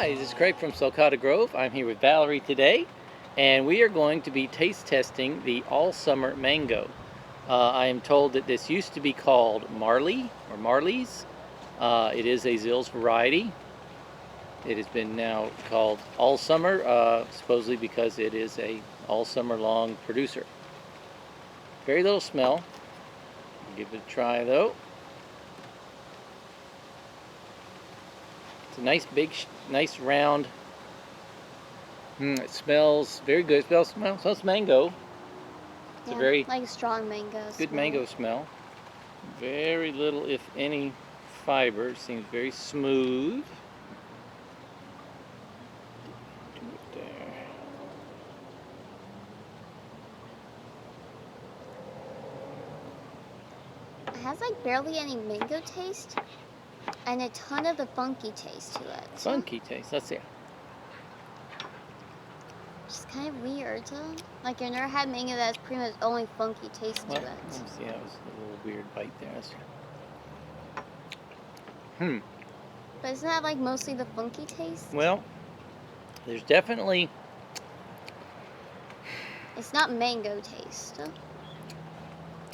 Hi, this is Craig from Sulcata Grove. I'm here with Valerie today, and we are going to be taste testing the all summer mango. I am told that this used to be called Marley or Marlys. It is a Zills variety. It has been now called all summer, supposedly because it is a all summer long producer. Very little smell. Give it a try though. It's a nice big, nice round. It smells very good. It smells mango. It's a very like strong mango. Good mango smell. Very little, if any, fiber. It seems very smooth. Do it there. It has like barely any mango taste, and a ton of the funky taste to it. Funky taste. Let's see. It's kind of weird. Like I've never had mango that's pretty much only funky taste to it. Let me see. That was a little weird bite there. But isn't that like mostly the funky taste? Well, there's definitely. It's not mango taste.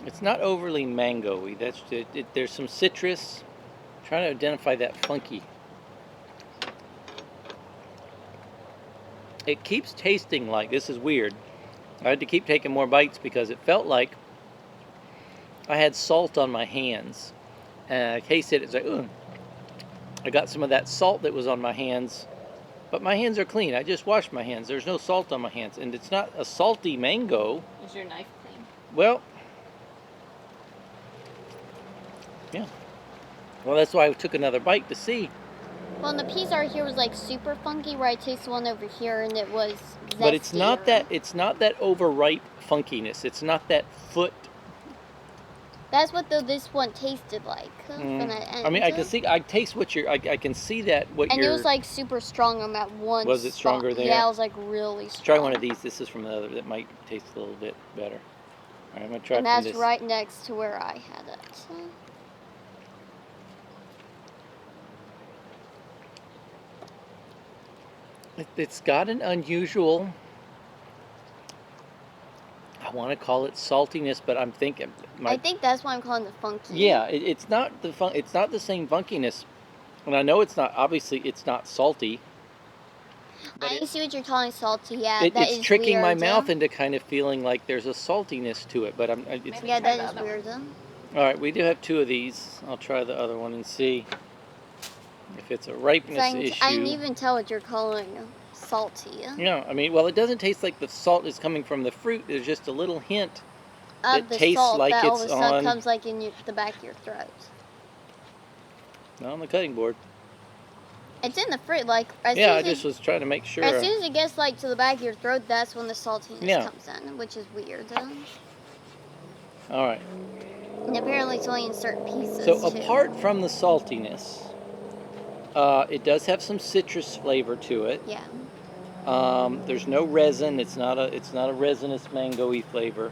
It's not overly mango-y. That's there's some citrus. I'm trying to identify that funky. It keeps tasting like, this is weird. I had to keep taking more bites because it felt like I had salt on my hands. And I tasted it, it's like, ooh. I got some of that salt that was on my hands, but my hands are clean. I just washed my hands. There's no salt on my hands, and it's not a salty mango. Is your knife clean? Well, yeah. Well, that's why I took another bite to see. Well, and the piece right here was like super funky, where I tasted one over here, and it was zestier. But it's not that overripe funkiness. It's not that foot. That's what this one tasted like from that end. I mean, I taste what you're. I can see that what and you're. And it was like super strong on that one. Was it stronger there? Yeah, it was like really strong. Try one of these. This is from the other that might taste a little bit better. All right, I'm gonna try. And that's right next to where I had it. It's got an unusual, I want to call it saltiness, but I'm thinking. I think that's why I'm calling it funky. Yeah, it's not it's not the same funkiness, and I know it's not. Obviously, it's not salty. I see what you're calling salty. Yeah, it's tricking my mouth into kind of feeling like there's a saltiness to it, but yeah, that is weird. All right, we do have two of these. I'll try the other one and see if it's a ripeness issue. I can even tell what you're calling salty. Yeah, I mean, well, it doesn't taste like the salt is coming from the fruit. There's just a little hint of the tastes salt like that all it's of a sudden on comes like in the back of your throat. Not on the cutting board. It's in the fruit, like I just was trying to make sure. As soon as it gets like to the back of your throat, that's when the saltiness comes in, which is weird. All right. And apparently it's only in certain pieces. So apart from the saltiness, it does have some citrus flavor to it. Yeah. There's no resin. It's not a resinous mango-y flavor.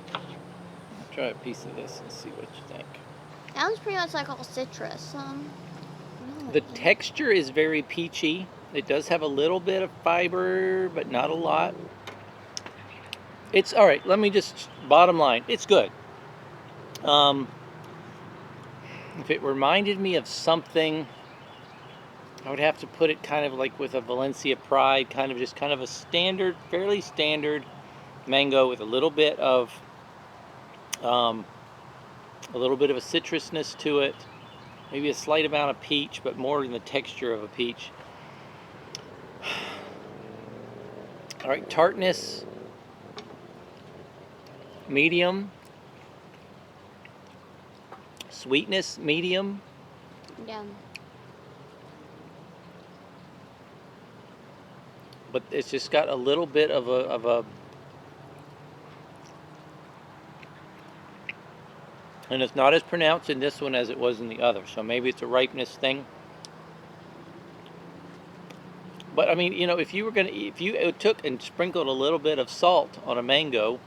I'll try a piece of this and see what you think. Sounds pretty much like all citrus. The texture is very peachy. It does have a little bit of fiber, but not a lot. It's all right. Let me just bottom line. It's good. If it reminded me of something, I would have to put it kind of like with a Valencia Pride, kind of a standard, fairly standard mango with a little bit of a citrusness to it, maybe a slight amount of peach, but more in the texture of a peach. All right, tartness, medium. Sweetness, medium. Yeah. But it's just got a little bit of a and it's not as pronounced in this one as it was in the other. So maybe it's a ripeness thing. But I mean, you know, if you took and sprinkled a little bit of salt on a mango,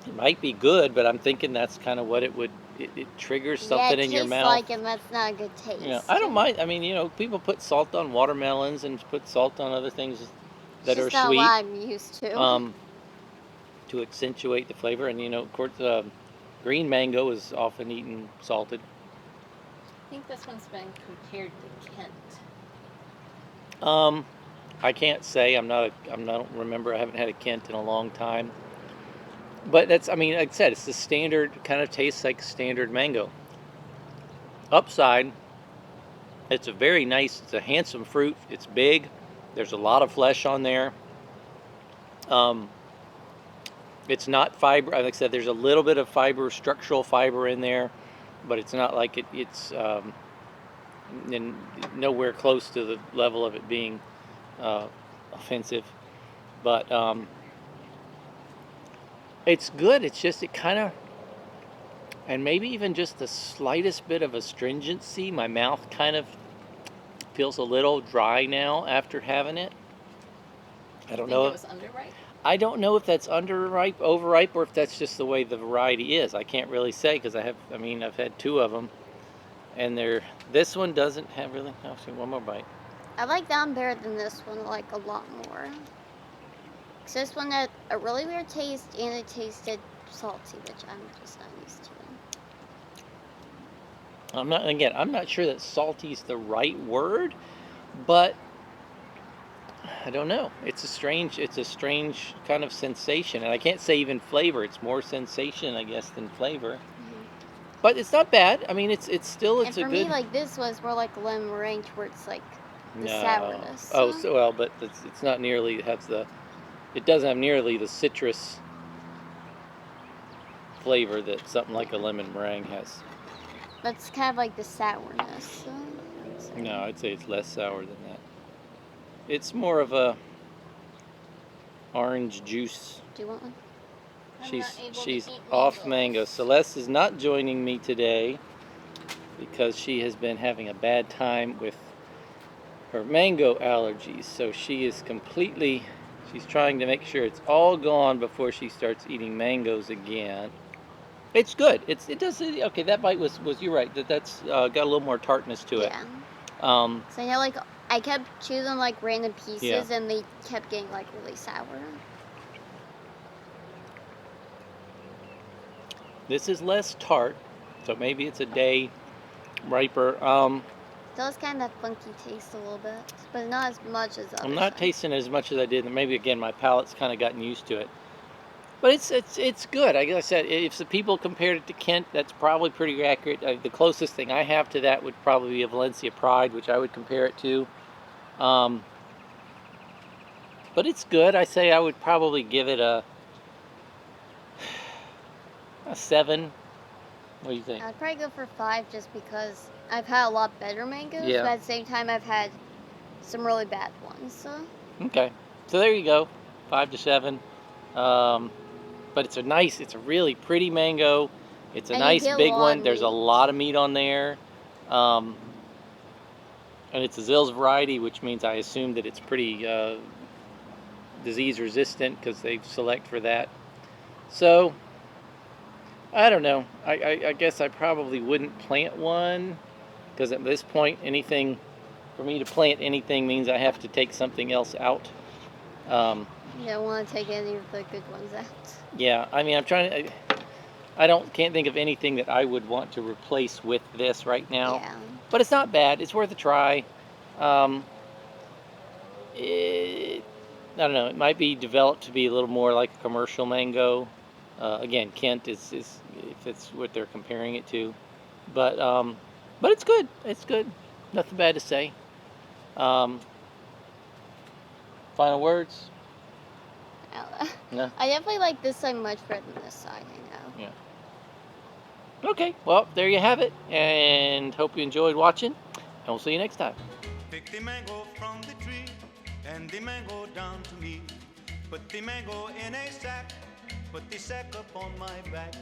it might be good, but I'm thinking that's kind of what it would it triggers Yeah, something it in your tastes mouth. like it, and that's not a good taste. You know, I don't mind. I mean, you know, people put salt on watermelons and put salt on other things It's that are just not what sweet, I'm used to. to accentuate the flavor. And you know, of course, green mango is often eaten salted. I think this one's been compared to Kent. I can't say. I don't remember. I haven't had a Kent in a long time. But that's, I mean, like I said, it's the standard, kind of tastes like standard mango. Upside, it's a very nice, it's a handsome fruit. It's big. There's a lot of flesh on there. It's not fiber. Like I said, there's a little bit of fiber, structural fiber in there, but it's not like it's nowhere close to the level of it being offensive. But it's good. It's just, it kind of, and maybe even just the slightest bit of astringency. My mouth kind of feels a little dry now after having it. I don't know. It was underripe? I don't know if that's underripe, overripe, or if that's just the way the variety is. I can't really say because I've had two of them, and this one doesn't have really. I'll see one more bite. I like that one better than this one, like a lot more. Because this one had a really weird taste, and it tasted salty, which I'm just not used to. I'm not sure that salty is the right word, but I don't know. It's a strange kind of sensation, and I can't say even flavor. It's more sensation, I guess, than flavor. But it's not bad. I mean, it's still And a for good. me, like this was more like a lemon meringue, where it's like the sourness. Oh, so well, but it's not nearly it doesn't have nearly the citrus flavor that something like a lemon meringue has. That's kind of like the sourness. No, I'd say it's less sour than that. It's more of a orange juice. Do you want one? She's off mango. Celeste is not joining me today because she has been having a bad time with her mango allergies. So she's trying to make sure it's all gone before she starts eating mangoes again. It's good. It does. Okay, that bite was you're right. That's got a little more tartness to it. Yeah. So I know, like, I kept choosing like random pieces, yeah. And they kept getting like really sour. This is less tart, so maybe it's a day riper. It does kind of funky taste a little bit, but not as much as others. I'm not tasting it as much as I did. Maybe again, my palate's kind of gotten used to it. But it's good. Like I said, if the people compared it to Kent, that's probably pretty accurate. The closest thing I have to that would probably be a Valencia Pride, which I would compare it to. But it's good. I say I would probably give it a 7. What do you think? I'd probably go for 5 just because I've had a lot better mangoes, Yeah. but at the same time I've had some really bad ones. So. Okay, so there you go, 5 to 7. But it's a really pretty mango. It's a nice big one. There's a lot of meat on there. And it's a Zills variety, which means I assume that it's pretty disease resistant because they select for that. So, I don't know. I guess I probably wouldn't plant one because at this point, for me to plant anything means I have to take something else out. You don't want to take any of the good ones out. Yeah, I mean, can't think of anything that I would want to replace with this right now. Yeah. But it's not bad. It's worth a try. I don't know. It might be developed to be a little more like a commercial mango. Again, Kent is if it's what they're comparing it to. But it's good. It's good. Nothing bad to say. Final words? No. I definitely like this side much better than this side, I know. Yeah. Okay, well, there you have it, and hope you enjoyed watching, and we'll see you next time. Pick the mango from the tree, and the mango down to me. Put the mango in a sack, put the sack up on my back.